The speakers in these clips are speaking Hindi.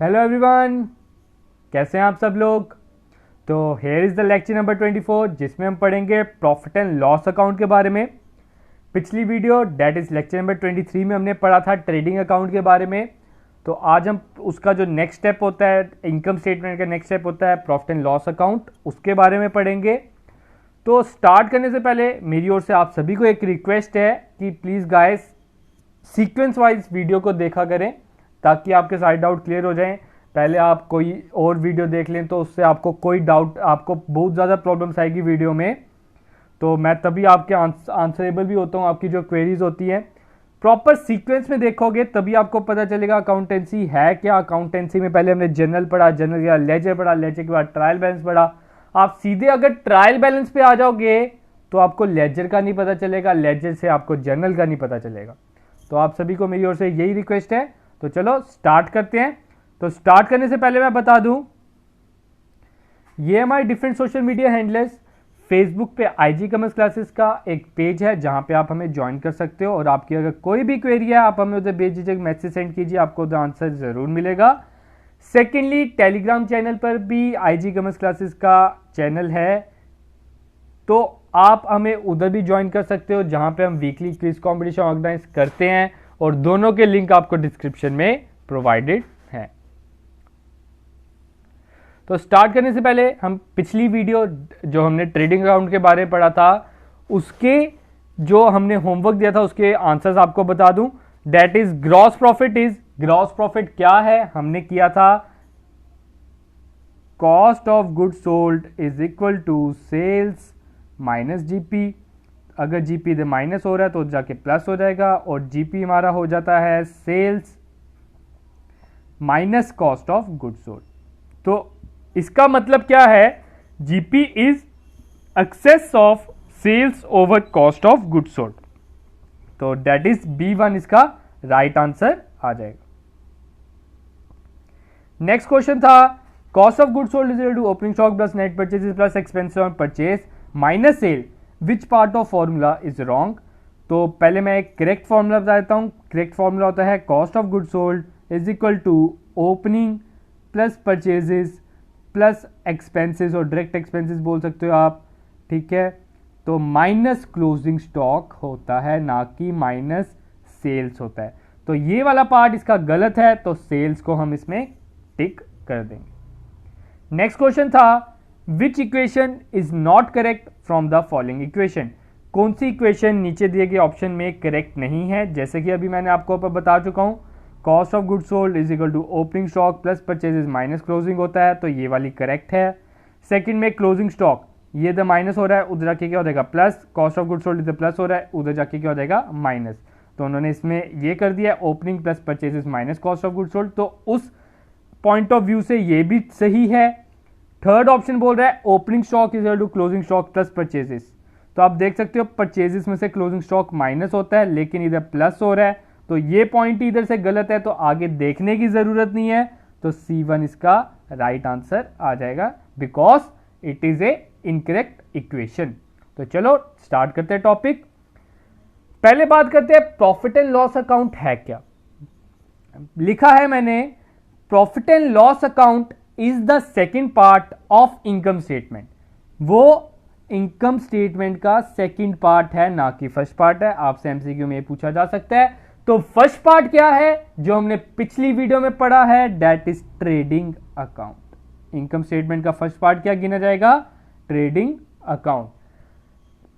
हेलो एवरीवन, कैसे हैं आप सब लोग। तो here is the lecture number 24 जिसमें हम पढ़ेंगे प्रॉफिट एंड लॉस अकाउंट के बारे में। पिछली video that is lecture number 23 में हमने पढ़ा था ट्रेडिंग अकाउंट के बारे में। तो आज हम उसका जो नेक्स्ट स्टेप होता है, इनकम स्टेटमेंट का नेक्स्ट स्टेप होता है प्रॉफिट एंड लॉस अकाउंट, उसके बारे में पढ़ेंगे। तो स्टार्ट करने से पहले मेरी ओर से आप सभी को एक रिक्वेस्ट है कि please guys sequence wise video को देखा करें ताकि आपके सारे डाउट क्लियर हो जाएं। पहले आप कोई और वीडियो देख लें तो उससे आपको कोई डाउट, आपको बहुत ज़्यादा प्रॉब्लम्स आएगी वीडियो में, तो मैं तभी आपके आंसरेबल भी होता हूँ। आपकी जो क्वेरीज होती हैं प्रॉपर सीक्वेंस में देखोगे तभी आपको पता चलेगा अकाउंटेंसी है क्या। अकाउंटेंसी में पहले हमने जनरल पढ़ा, जनरल के बाद लेजर पढ़ा, लेजर के बाद ट्रायल बैलेंस पढ़ा। आप सीधे अगर ट्रायल बैलेंस पे आ जाओगे तो आपको लेजर का नहीं पता चलेगा, लेजर से आपको जनरल का नहीं पता चलेगा। तो आप सभी को मेरी ओर से यही रिक्वेस्ट है। तो चलो स्टार्ट करते हैं। तो स्टार्ट करने से पहले मैं बता दूं, ये हमारे different social media handlers, Facebook पे आईजी कॉमर्स क्लासेस का एक पेज है जहां पे आप हमें ज्वाइन कर सकते हो और आपकी अगर कोई भी क्वेरी है आप हमें उधर बेझिझक मैसेज सेंड कीजिए, आपको उधर आंसर जरूर मिलेगा। सेकेंडली टेलीग्राम चैनल पर भी आईजी कॉमर्स क्लासेस का चैनल है, तो आप हमें उधर भी ज्वाइन कर सकते हो जहां पे हम वीकली क्विज कॉम्पिटिशन ऑर्गेनाइज करते हैं और दोनों के लिंक आपको डिस्क्रिप्शन में प्रोवाइडेड है। तो स्टार्ट करने से पहले हम पिछली वीडियो जो हमने ट्रेडिंग अकाउंट के बारे में पढ़ा था उसके जो हमने होमवर्क दिया था उसके आंसर्स आपको बता दूं। दैट इज ग्रॉस प्रॉफिट क्या है, हमने किया था cost of goods sold is equal to sales minus GP. अगर जीपी इधर माइनस हो रहा है तो जाके प्लस हो जाएगा और जीपी हमारा हो जाता है sales minus cost of goods sold. तो इसका मतलब क्या है, GP is excess of sales over cost of goods sold. तो दैट इज B1 इसका राइट आंसर आ जाएगा। नेक्स्ट क्वेश्चन था cost of goods sold is equal to opening stock plus net purchase plus expenses on purchase minus sale, which part of formula is wrong. तो पहले मैं एक करेक्ट फॉर्मूला बता देता हूं। करेक्ट फॉर्मूला होता है cost of goods sold is equal to opening plus purchases plus expenses, और डायरेक्ट एक्सपेंसेस बोल सकते हो आप, ठीक है। तो माइनस क्लोजिंग स्टॉक होता है, ना कि माइनस सेल्स होता है। तो ये वाला पार्ट इसका गलत है, तो सेल्स को हम इसमें टिक कर देंगे। नेक्स्ट क्वेश्चन था विच equation is not correct from the following equation. कौन सी इक्वेशन नीचे दिए गए ऑप्शन में करेक्ट नहीं है। जैसे कि अभी मैंने आपको बता चुका हूं, cost of goods sold is equal to opening stock plus purchases minus closing होता है, तो ये वाली करेक्ट है। सेकंड में क्लोजिंग स्टॉक, ये इधर माइनस हो रहा है, उधर जाके क्या हो जाएगा plus, cost of goods sold इधर प्लस हो रहा है, उधर जाके क्या हो जाएगा माइनस। तो उन्होंने इसमें ये कर दिया opening plus purchases minus cost of goods sold, तो उस पॉइंट ऑफ व्यू से ये भी सही है। थर्ड ऑप्शन बोल रहा है opening stock is equal to closing stock plus purchases, तो आप देख सकते हो परचेजेस में से क्लोजिंग स्टॉक माइनस होता है लेकिन इधर प्लस हो रहा है, तो ये पॉइंट इधर से गलत है, तो आगे देखने की जरूरत नहीं है। तो C1 इसका राइट आंसर आ जाएगा because it is a incorrect equation. तो चलो स्टार्ट करते हैं टॉपिक। पहले बात करते हैं प्रॉफिट एंड लॉस अकाउंट है क्या। लिखा है मैंने profit and loss account is the second part of income statement. वो इनकम स्टेटमेंट का सेकेंड पार्ट है, ना कि फर्स्ट पार्ट है। आपसे एमसीक्यू में पूछा जा सकता है। तो फर्स्ट पार्ट क्या है जो हमने पिछली वीडियो में पढ़ा है, that is trading account. Income statement का फर्स्ट पार्ट क्या गिना जाएगा, trading account.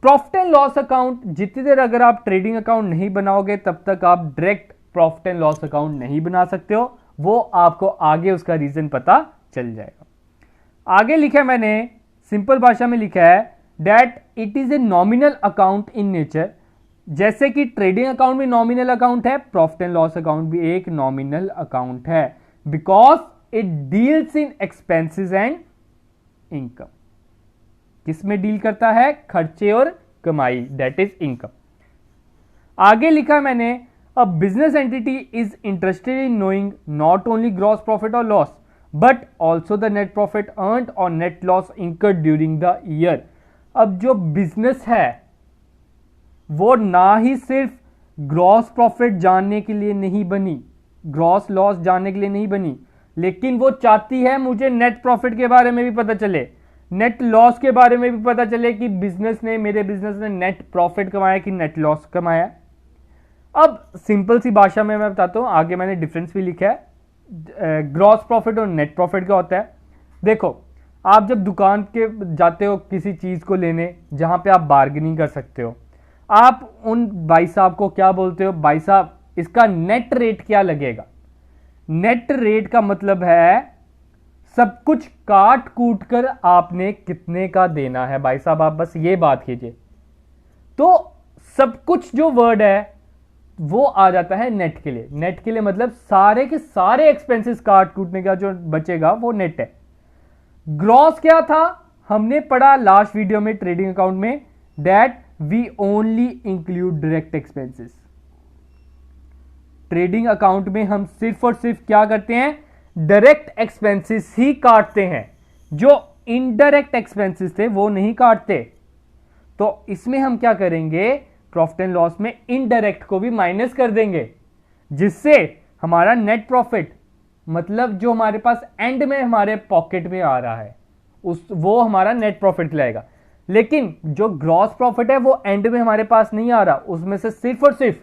Profit and loss account जितनी देर अगर आप ट्रेडिंग अकाउंट नहीं बनाओगे तब तक आप direct profit and loss account नहीं बना सकते हो, वो आपको आगे उसका रीजन पता चल जाएगा। आगे लिखा है मैंने, सिंपल भाषा में लिखा है that it is a nominal account in nature. जैसे कि ट्रेडिंग अकाउंट भी नॉमिनल अकाउंट है, प्रॉफिट एंड लॉस अकाउंट भी एक नॉमिनल अकाउंट है because it deals in expenses and income. किसमें डील करता है, खर्चे और कमाई, दैट इज इनकम। आगे लिखा मैंने a business entity is interested in knowing not only gross profit और loss but also the net profit earned और net loss incurred during the year. अब जो बिजनेस है वो ना ही सिर्फ ग्रॉस प्रॉफिट जानने के लिए नहीं बनी, ग्रॉस लॉस जानने के लिए नहीं बनी, लेकिन वो चाहती है मुझे नेट प्रॉफिट के बारे में भी पता चले, नेट लॉस के बारे में भी पता चले कि मेरे बिजनेस ने नेट प्रॉफिट कमाया कि नेट लॉस कमाया। अब सिंपल सी भाषा में मैं बताता हूं, आगे मैंने डिफरेंस भी लिखा है ग्रॉस प्रॉफिट और नेट प्रॉफिट क्या होता है। देखो, आप जब दुकान के जाते हो किसी चीज को लेने जहां पे आप बार्गेनिंग कर सकते हो, आप उन भाई साहब को क्या बोलते हो, भाई साहब इसका नेट रेट क्या लगेगा। नेट रेट का मतलब है सब कुछ काट कूट कर आपने कितने का देना है, भाई साहब आप बस ये बात कीजिए। तो सब कुछ जो वर्ड है वो आ जाता है नेट के लिए। नेट के लिए मतलब सारे के सारे एक्सपेंसेस काट कूटने का जो बचेगा वो नेट है। ग्रॉस क्या था, हमने पढ़ा लास्ट वीडियो में ट्रेडिंग अकाउंट में, that we only include direct expenses. Trading account में हम सिर्फ और सिर्फ क्या करते हैं, डायरेक्ट एक्सपेंसेस ही काटते हैं, जो इनडायरेक्ट एक्सपेंसेस थे वो नहीं काटते। तो इसमें हम क्या करेंगे, प्रॉफिट एंड लॉस में इनडायरेक्ट को भी माइनस कर देंगे, जिससे हमारा नेट प्रॉफिट मतलब जो हमारे पास एंड में हमारे पॉकेट में आ रहा है वो हमारा नेट प्रॉफिट लाएगा। लेकिन जो ग्रॉस प्रॉफिट है वो एंड में हमारे पास नहीं आ रहा, उसमें से सिर्फ और सिर्फ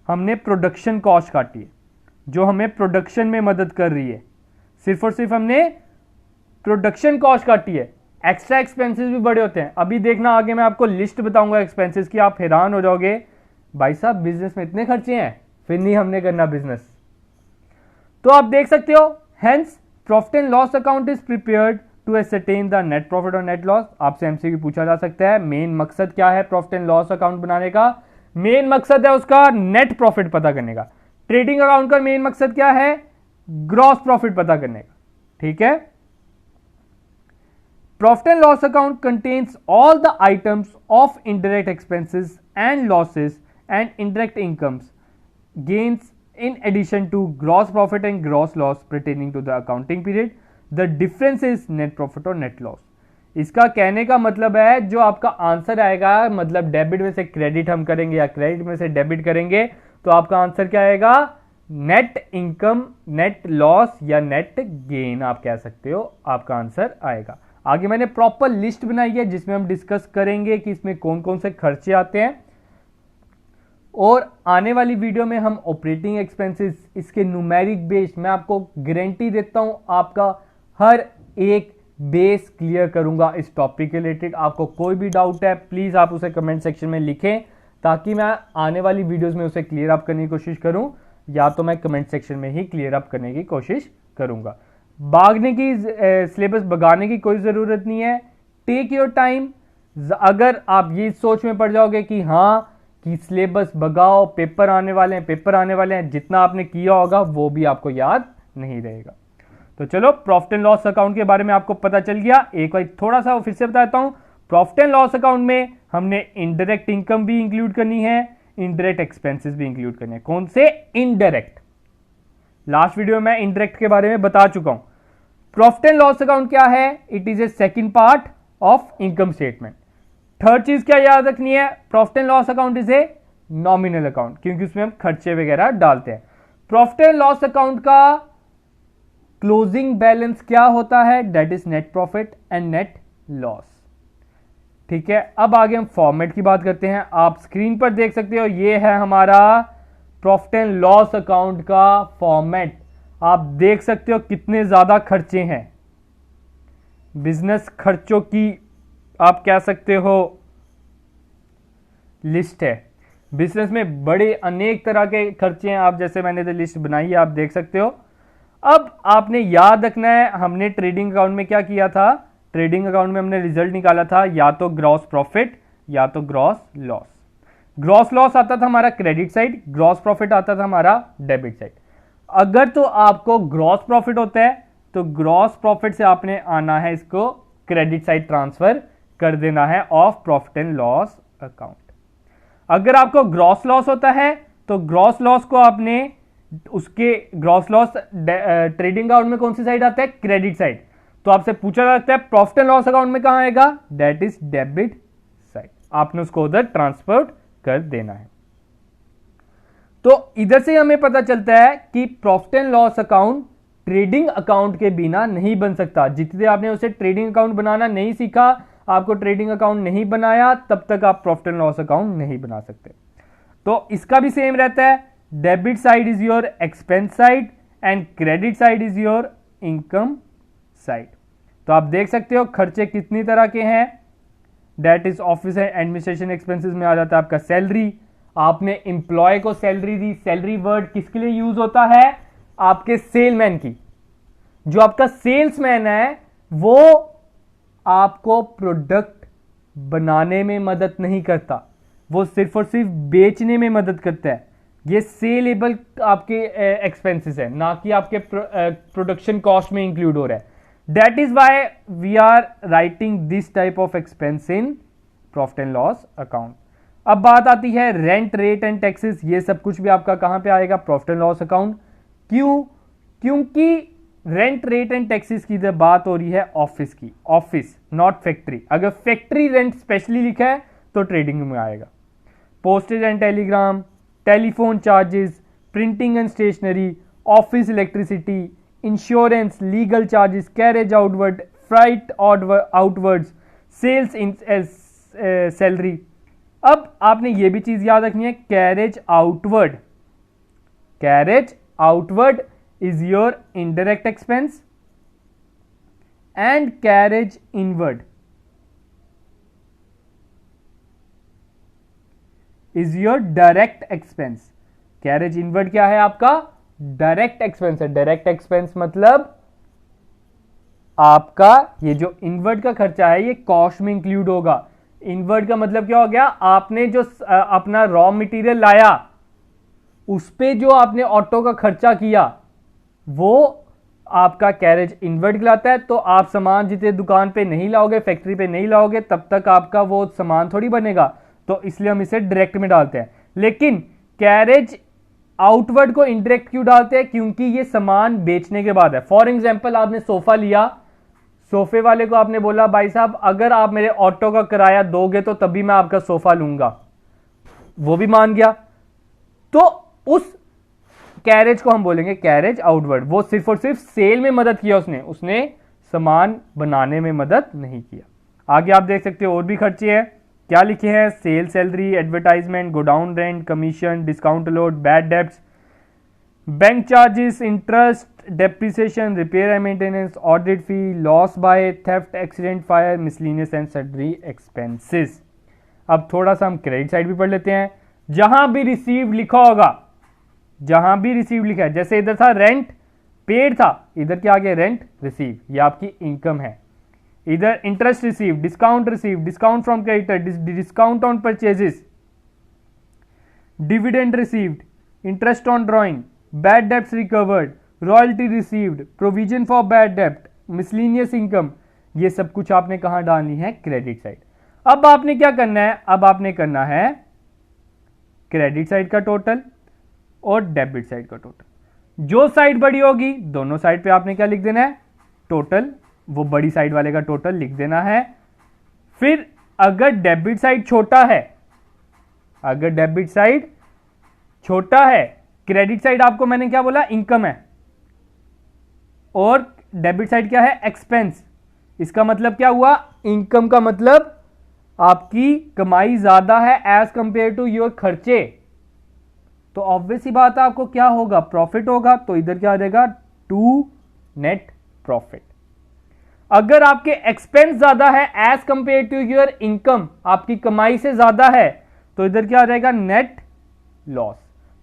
हमने प्रोडक्शन कॉस्ट काटी है जो हमें प्रोडक्शन में मदद कर रही है। सिर्फ और सिर्फ हमने प्रोडक्शन कॉस्ट काटी है। एक्स्ट्रा एक्सपेंसेस भी बड़े होते हैं, अभी देखना आगे मैं आपको लिस्ट बताऊंगा एक्सपेंसेस की, आप हैरान हो जाओगे भाई साहब बिजनेस में इतने खर्चे हैं, फिर नहीं हमने करना बिजनेस। तो आप देख सकते हो, hence profit and loss account is prepared to ascertain the net profit और नेट लॉस। आपसे एमसीक्यू पूछा जा सकता है, मेन मकसद क्या है प्रॉफिट एंड लॉस अकाउंट बनाने का। मेन मकसद है उसका नेट प्रॉफिट पता करने का। ट्रेडिंग अकाउंट का मेन मकसद क्या है, ग्रॉस प्रॉफिट पता करने का। ठीक है, profit and loss account contains all the items of indirect expenses and losses and indirect incomes gains in addition to gross profit and gross loss pertaining to the accounting period. The difference is net profit और net loss. इसका कहने का मतलब है जो आपका आंसर आएगा, मतलब डेबिट में से क्रेडिट हम करेंगे या क्रेडिट में से डेबिट करेंगे, तो आपका आंसर क्या आएगा, नेट इनकम, नेट लॉस या नेट गेन आप कह सकते हो, आपका आंसर आएगा। आगे मैंने प्रॉपर लिस्ट बनाई है जिसमें हम डिस्कस करेंगे कि इसमें कौन कौन से खर्चे आते हैं, और आने वाली वीडियो में हम ऑपरेटिंग एक्सपेंसेस इसके न्यूमेरिक बेस, मैं आपको गारंटी देता हूं आपका हर एक बेस क्लियर करूंगा इस टॉपिक के रिलेटेड। आपको कोई भी डाउट है प्लीज आप उसे कमेंट सेक्शन में लिखें, ताकि मैं आने वाली वीडियोस में उसे क्लियर अप करने की कोशिश करूं, या तो मैं कमेंट सेक्शन में ही क्लियर अप करने की कोशिश करूंगा। भागने की सिलेबस भगाने की कोई जरूरत नहीं है, टेक योर टाइम। अगर आप ये सोच में पड़ जाओगे कि हाँ कि सिलेबस भगाओ, पेपर आने वाले हैं, जितना आपने किया होगा वो भी आपको याद नहीं रहेगा। तो चलो, प्रॉफिट एंड लॉस अकाउंट के बारे में आपको पता चल गया। एक बार थोड़ा सा फिर से बताता हूं, प्रॉफिट एंड लॉस अकाउंट में हमने इनडायरेक्ट इनकम भी इंक्लूड करनी है, इनडायरेक्ट एक्सपेंसेस भी इंक्लूड करने हैं। कौन से, इनडायरेक्ट। लास्ट वीडियो में इनडायरेक्ट के बारे में बता चुका हूं। प्रॉफिट एंड लॉस अकाउंट क्या है, it is a second part of income statement. Third चीज क्या याद रखनी है, profit and loss account is a nominal account, क्योंकि उसमें हम खर्चे वगैरह डालते हैं। प्रॉफिट एंड लॉस अकाउंट का क्लोजिंग बैलेंस क्या होता है, that is net profit and net loss. ठीक है, अब आगे हम फॉर्मेट की बात करते हैं। आप स्क्रीन पर देख सकते हो, ये है हमारा प्रॉफिट एंड लॉस अकाउंट का फॉर्मेट। आप देख सकते हो कितने ज्यादा खर्चे हैं, बिजनेस खर्चों की आप कह सकते हो लिस्ट है। बिजनेस में बड़े अनेक तरह के खर्चे हैं, आप जैसे मैंने लिस्ट बनाई है आप देख सकते हो। अब आपने याद रखना है, हमने ट्रेडिंग अकाउंट में क्या किया था, ट्रेडिंग अकाउंट में हमने रिजल्ट निकाला था या तो ग्रॉस प्रॉफिट या तो ग्रॉस लॉस। ग्रॉस लॉस आता था हमारा क्रेडिट साइड, ग्रॉस प्रॉफिट आता था हमारा डेबिट साइड। अगर तो आपको ग्रॉस प्रॉफिट होता है तो ग्रॉस प्रॉफिट से आपने आना है इसको क्रेडिट साइड ट्रांसफर कर देना है of profit and loss account. अगर आपको ग्रॉस लॉस होता है तो ग्रॉस लॉस को आपने उसके ग्रॉस लॉस ट्रेडिंग अकाउंट में कौन सी साइड आता है, क्रेडिट साइड। तो आपसे पूछा जा सकता है प्रॉफिट एंड लॉस अकाउंट में कहां आएगा, दैट इज डेबिट साइड, आपने उसको उधर ट्रांसफर कर देना है। तो इधर से हमें पता चलता है कि profit and loss account trading account के बिना नहीं बन सकता। जितने आपने उसे ट्रेडिंग अकाउंट बनाना नहीं सीखा, आपको ट्रेडिंग अकाउंट नहीं बनाया, तब तक आप प्रॉफिट एंड लॉस अकाउंट नहीं बना सकते। तो इसका भी सेम रहता है, debit side is your expense side and credit side is your income side. तो आप देख सकते हो खर्चे कितनी तरह के हैं। Date is office and administration expenses में आ जाता है आपका सैलरी। आपने एम्प्लॉय को सैलरी दी, सैलरी वर्ड किसके लिए यूज होता है? आपके सेलमैन की। जो आपका सेल्समैन है वो आपको प्रोडक्ट बनाने में मदद नहीं करता, वो सिर्फ और सिर्फ बेचने में मदद करता है। ये सेलेबल आपके एक्सपेंसेस है, ना कि आपके प्रोडक्शन कॉस्ट में इंक्लूड हो रहा है। That is why we are writing this type of expense in profit and loss account. अब बात आती है रेंट, रेट एंड टैक्सेस। ये सब कुछ भी आपका कहां पे आएगा? Profit and loss account. क्यों? क्योंकि रेंट, रेट एंड टैक्सेस की जब बात हो रही है ऑफिस की, ऑफिस नॉट फैक्ट्री। अगर फैक्ट्री रेंट स्पेशली लिखा है तो ट्रेडिंग में आएगा। Postage and telegram, telephone charges, printing and stationery, office electricity, insurance, legal charges, carriage outward, freight outwards, sales in salary. अब आपने ये भी चीज याद रखनी है, carriage outward, carriage outward is your indirect expense and carriage inward is your direct expense। carriage inward क्या है? आपका डायरेक्ट एक्सपेंस है। डायरेक्ट एक्सपेंस मतलब आपका ये जो इनवर्ड का खर्चा है ये कॉस्ट में इंक्लूड होगा। इनवर्ड का मतलब क्या हो गया? आपने जो अपना रॉ मटेरियल लाया उस पे जो आपने ऑटो का खर्चा किया वो आपका कैरेज इनवर्ड कहलाता है। तो आप सामान जितने दुकान पे नहीं लाओगे, फैक्ट्री पे नहीं लाओगे, तब तक आपका वो सामान थोड़ी बनेगा। तो इसलिए हम इसे डायरेक्ट में डालते हैं। लेकिन कैरेज आउटवर्ड को इनडायरेक्ट क्यों डालते हैं? क्योंकि ये सामान बेचने के बाद है। फॉर एग्जाम्पल आपने सोफा लिया, सोफे वाले को आपने बोला भाई साहब अगर आप मेरे ऑटो का किराया दोगे तो तभी मैं आपका सोफा लूंगा, वो भी मान गया। तो उस कैरेज को हम बोलेंगे कैरेज आउटवर्ड। वो सिर्फ और सिर्फ सेल में मदद किया, उसने सामान बनाने में मदद नहीं किया। आगे आप देख सकते हो और भी खर्चे हैं। क्या लिखे हैं? Sale, salary, advertisement, godown rent, commission, discount load, bad debts, bank charges, interest, depreciation, repair and maintenance, audit fee, loss by theft, accident, fire, miscellaneous and sundry expenses. अब थोड़ा सा हम क्रेडिट साइड भी पढ़ लेते हैं। जहां भी रिसीव लिखा होगा, जहां भी रिसीव लिखा है, जैसे इधर था रेंट पेड था, इधर क्या आ गया? रेंट रिसीव, ये आपकी इनकम है। इधर interest receive, discount from creditor, discount on purchases, dividend received, interest on drawing, bad debts recovered, royalty received, provision for bad डेब्ट, मिसलिनियस इनकम, ये सब कुछ आपने कहां डालनी है? Credit side. अब आपने क्या करना है? अब आपने करना है क्रेडिट साइड का टोटल और डेबिट साइड का टोटल। जो साइड बड़ी होगी दोनों साइड पे आपने क्या लिख देना है? टोटल। वो बड़ी साइड वाले का टोटल लिख देना है। फिर अगर डेबिट साइड छोटा है, अगर डेबिट साइड छोटा है, क्रेडिट साइड आपको मैंने क्या बोला? इनकम है, और डेबिट साइड क्या है? एक्सपेंस। इसका मतलब क्या हुआ? इनकम का मतलब आपकी कमाई ज्यादा है एज कंपेयर टू योर खर्चे, तो ऑब्वियस ही बात है आपको क्या होगा? प्रॉफिट होगा। तो इधर क्या आ जाएगा? To net profit. अगर आपके एक्सपेंस ज्यादा है as compare to your income, आपकी कमाई से ज्यादा है, तो इधर क्या आ जाएगा? Net loss.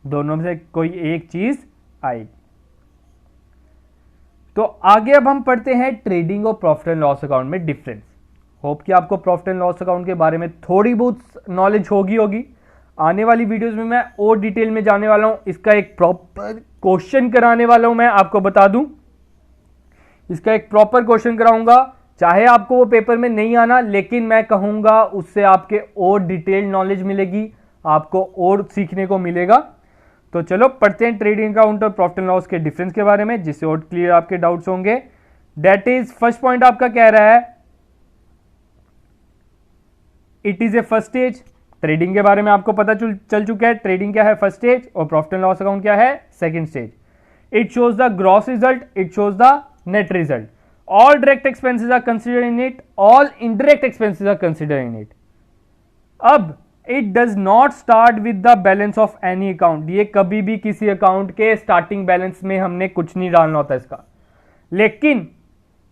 दोनों में से कोई एक चीज आएगी। तो आगे अब हम पढ़ते हैं ट्रेडिंग और प्रॉफिट एंड लॉस अकाउंट में डिफरेंस। होप कि आपको प्रॉफिट एंड लॉस अकाउंट के बारे में थोड़ी बहुत नॉलेज होगी। आने वाली वीडियोस में मैं और डिटेल में जाने वाला हूं। इसका एक प्रॉपर क्वेश्चन कराने वाला हूं, मैं आपको बता दूं, इसका एक प्रॉपर क्वेश्चन कराऊंगा। चाहे आपको वो पेपर में नहीं आना, लेकिन मैं कहूंगा उससे आपके और डिटेल नॉलेज मिलेगी, आपको और सीखने को मिलेगा। तो चलो पढ़ते हैं ट्रेडिंग अकाउंट और प्रॉफिट एंड लॉस के डिफरेंस के बारे में, जिससे और क्लियर आपके डाउट्स होंगे। दैट इज फर्स्ट पॉइंट आपका कह रहा है it is a first stage. Trading के बारे में आपको पता चल चुका है। ट्रेडिंग क्या है? फर्स्ट स्टेज, और प्रॉफिट एंड लॉस अकाउंट क्या है? Second stage. it shows the gross result, it shows the net result. All direct expenses are considered in it, all indirect expenses are considered in it. अब it does not start with the balance of any account. ये कभी भी किसी अकाउंट के स्टार्टिंग बैलेंस में हमने कुछ नहीं डालना होता इसका, लेकिन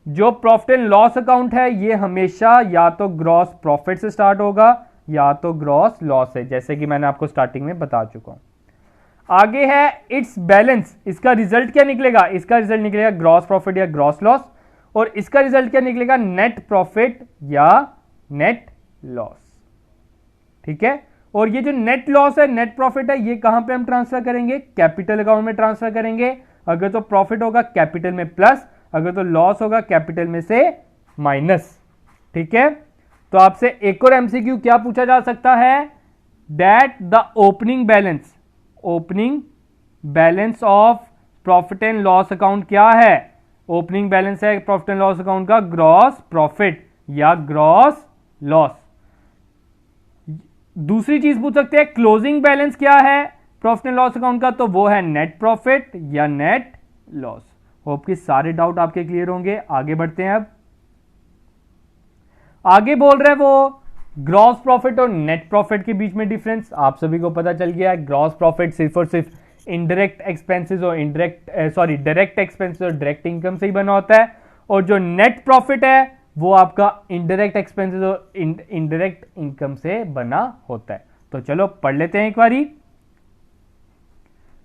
जो प्रॉफिट एंड लॉस अकाउंट है ये हमेशा या तो ग्रॉस प्रॉफिट से स्टार्ट होगा या तो ग्रॉस लॉस है, जैसे कि मैंने आपको स्टार्टिंग में बता चुका हूं. आगे है इट्स बैलेंस. इसका रिजल्ट क्या निकलेगा? इसका रिजल्ट निकलेगा ग्रॉस प्रॉफिट या ग्रॉस लॉस, और इसका रिजल्ट क्या निकलेगा? नेट प्रॉफिट या नेट लॉस. ठीक है. और ये जो नेट लॉस है, नेट प्रॉफिट है, ये कहां पे हम ट्रांसफर करेंगे? कैपिटल अकाउंट में ट्रांसफर करेंगे. अगर तो प्रॉफिट होगा कैपिटल में प्लस, अगर तो लॉस होगा कैपिटल में से माइनस. ठीक है. तो आपसे एक और एमसीक्यू क्या पूछा जा सकता है? That the opening balance of profit and loss account क्या है? ओपनिंग बैलेंस है प्रॉफिट एंड लॉस अकाउंट का ग्रॉस प्रॉफिट या ग्रॉस लॉस. दूसरी चीज पूछ सकते हैं क्लोजिंग बैलेंस क्या है प्रॉफिट एंड लॉस अकाउंट का, तो वो है नेट प्रॉफिट या नेट लॉस. होप कि सारे डाउट आपके क्लियर होंगे. आगे बढ़ते हैं. अब आगे बोल रहे हैं वो ग्रॉस प्रॉफिट और नेट प्रॉफिट के बीच में डिफरेंस. आप सभी को पता चल गया है ग्रॉस प्रॉफिट सिर्फ और सिर्फ इनडायरेक्ट एक्सपेंसेस और डायरेक्ट एक्सपेंसेस और डायरेक्ट इनकम से ही बना होता है, और जो नेट प्रॉफिट है वो आपका इनडायरेक्ट एक्सपेंसेस और इनडायरेक्ट इनकम से बना होता है. तो चलो पढ़ लेते हैं एक बारी.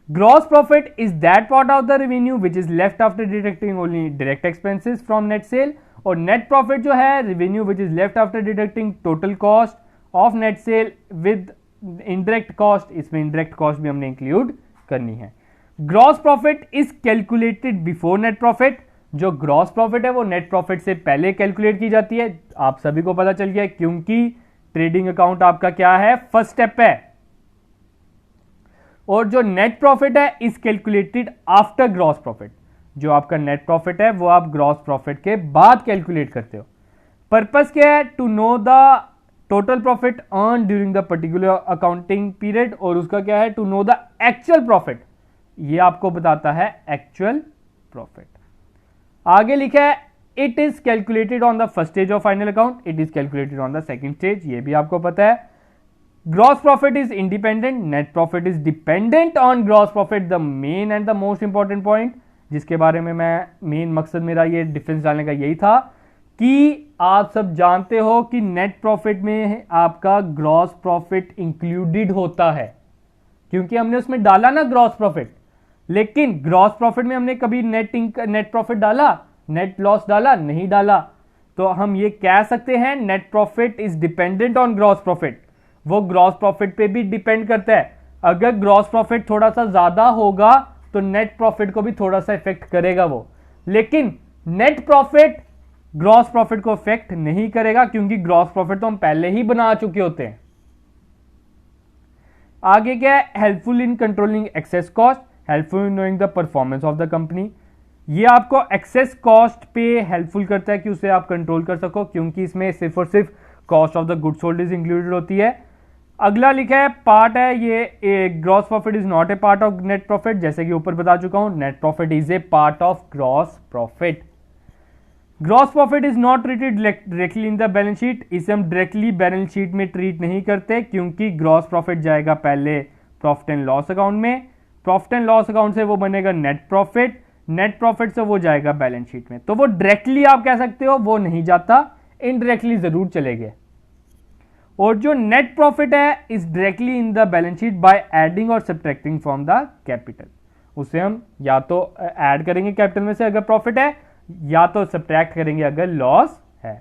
Gross profit is that part of the revenue which is left after deducting only direct expenses from net cell, और नेट प्रॉफिट जो है revenue which is left after deducting total cost of net cell with indirect cost. इसमें इनडायरेक्ट कॉस्ट भी हमने इंक्लूड करनी है. Gross profit is calculated before net profit. जो ग्रॉस प्रॉफिट है वो नेट प्रॉफिट से पहले कैलकुलेट की जाती है. आप सभी को पता चल गया क्योंकि ट्रेडिंग अकाउंट आपका क्या है? फर्स्ट स्टेप है. और जो नेट प्रॉफिट है is calculated after gross profit. जो आपका नेट प्रॉफिट है वो आप ग्रॉस प्रॉफिट के बाद कैलकुलेट करते हो. पर्पस क्या है? To know the total profit earn during the particular accounting period, और उसका क्या है? To know the actual profit. ये आपको बताता है एक्चुअल प्रॉफिट. आगे लिखा है it is calculated on the first stage of final account, it is calculated on the second stage. ये भी आपको पता है. Gross profit is independent, net profit is dependent on gross profit. The main and the most important point जिसके बारे में मैं मेन मकसद मेरा ये डिफरेंस डालने का यही था कि आप सब जानते हो कि नेट प्रॉफिट में आपका ग्रॉस प्रॉफिट इंक्लूडेड होता है क्योंकि हमने उसमें डाला ना ग्रॉस प्रॉफिट. लेकिन ग्रॉस प्रॉफिट में हमने कभी नेट प्रॉफिट डाला, नेट लॉस डाला? नहीं डाला. तो हम ये कह सकते हैं net profit is dependent on gross profit. वो ग्रॉस प्रॉफिट पे भी डिपेंड करता है. अगर ग्रॉस प्रॉफिट थोड़ा सा ज्यादा होगा तो नेट प्रॉफिट को भी थोड़ा सा इफेक्ट करेगा वो, लेकिन नेट प्रॉफिट ग्रॉस प्रॉफिट को इफेक्ट नहीं करेगा क्योंकि ग्रॉस प्रॉफिट तो हम पहले ही बना चुके होते हैं. आगे क्या है? Helpful in controlling excess cost, helpful in knowing the performance of the company. ये आपको एक्सेस कॉस्ट पे हेल्पफुल करता है कि उसे आप कंट्रोल कर सको क्योंकि इसमें सिर्फ और सिर्फ cost of the goods sold is included होती है. अगला लिखा है पार्ट है ये gross profit is not a part of net profit. जैसे कि ऊपर बता चुका हूं net profit is a part of gross profit. Gross profit is not treated directly in the balance sheet. इसे हम डायरेक्टली बैलेंस शीट में ट्रीट नहीं करते क्योंकि ग्रॉस प्रॉफिट जाएगा पहले प्रॉफिट एंड लॉस अकाउंट में, प्रॉफिट एंड लॉस अकाउंट से वो बनेगा नेट प्रॉफिट, नेट प्रॉफिट से वो जाएगा बैलेंस शीट में. तो वो डायरेक्टली आप कह सकते हो वो नहीं जाता, इनडायरेक्टली जरूर चलेगा. और जो नेट प्रॉफिट है is directly in the balance sheet by adding और सब्ट्रैक्टिंग फ्रॉम द कैपिटल. उसे हम या तो ऐड करेंगे कैपिटल में से अगर प्रॉफिट है, या तो सब्ट्रैक्ट करेंगे अगर लॉस है.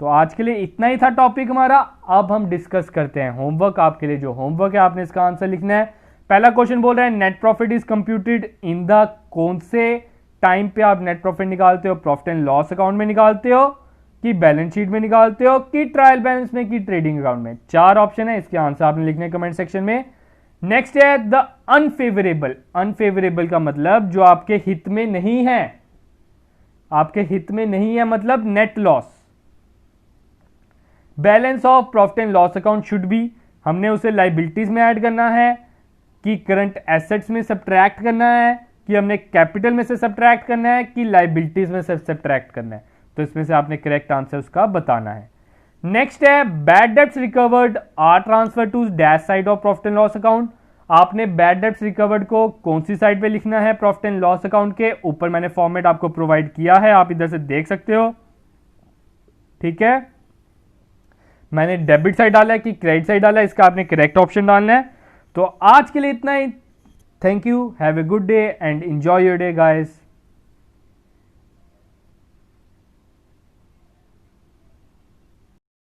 तो आज के लिए इतना ही था टॉपिक हमारा. अब हम डिस्कस करते हैं होमवर्क. आपके लिए जो होमवर्क है आपने इसका आंसर लिखना है. पहला क्वेश्चन बोल रहा है net profit is computed in the, कौन से टाइम पे आप नेट प्रॉफिट निकालते हो? प्रॉफिट एंड लॉस अकाउंट में निकालते हो कि बैलेंस शीट में निकालते हो कि ट्रायल बैलेंस में कि ट्रेडिंग अकाउंट में? 4 ऑप्शन है, इसके आंसर आपने लिखने कमेंट सेक्शन में. नेक्स्ट है द अनफेवरेबल. अनफेवरेबल का मतलब जो आपके हित में नहीं है, आपके हित में नहीं है मतलब net loss. Balance of profit and loss account should be, हमने उसे लाइबिलिटीज में ऐड करना है कि करंट एसेट्स में सब्ट्रैक्ट करना है कि हमने कैपिटल में से सब्ट्रैक्ट करना है कि लाइबिलिटीज में से सब्ट्रैक्ट करना है। तो इसमें से आपने करेक्ट आंसर उसका बताना है। नेक्स्ट है bad debts recovered are transfer to dash side of profit and loss account. आपने बैड डेब्ट्स रिकवर्ड को कौन सी साइड पे लिखना है? प्रॉफिट एंड लॉस अकाउंट के ऊपर मैंने फॉर्मेट आपको प्रोवाइड किया है, आप इधर से देख सकते हो। ठीक है, मैंने डेबिट साइड डाला है कि क्रेडिट साइड डाला है, इसका आपने करेक्ट ऑप्शन डालना है। तो आज के लिए इतना ही। Thank you, have a good day and enjoy your day guys.